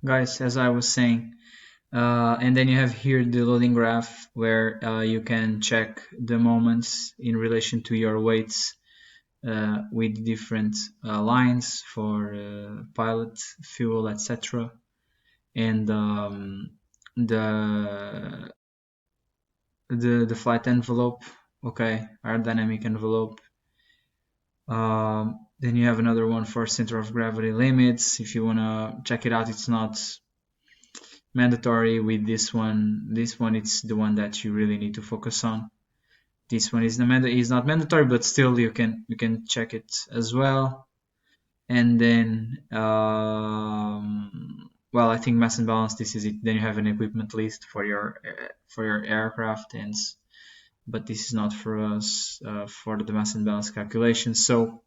guys, as I was saying, and then you have here the loading graph where you can check the moments in relation to your weights with different lines for pilot, fuel, etc. And the the flight envelope, okay, aerodynamic envelope. Then you have another one for center of gravity limits. If you want to check it out, it's not mandatory with this one. This one, it's the one that you really need to focus on. This one is not mandatory, but still you can check it as well. And then well, I think mass and balance, this is it. Then you have an equipment list for your aircraft, and but this is not for us for the mass and balance calculation. So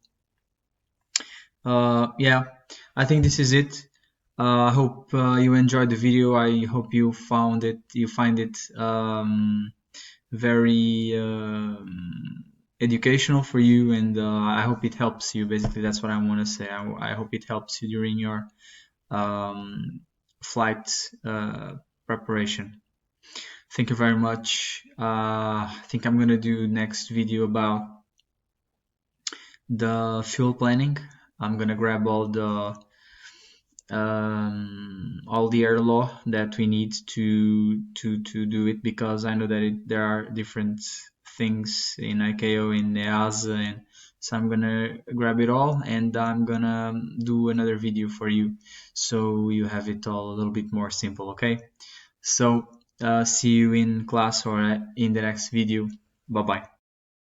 yeah, I think this is it. I hope you enjoyed the video. I hope you find it very educational for you, and I hope it helps you. Basically, that's what I want to say. I hope it helps you during your flight preparation. Thank you very much. I think I'm gonna do next video about the fuel planning. I'm gonna grab all the air law that we need to do it, because I know that there are different things in ICAO, in EASA, and so I'm gonna grab it all, and I'm gonna do another video for you so you have it all a little bit more simple. Okay, so see you in class or in the next video. Bye bye.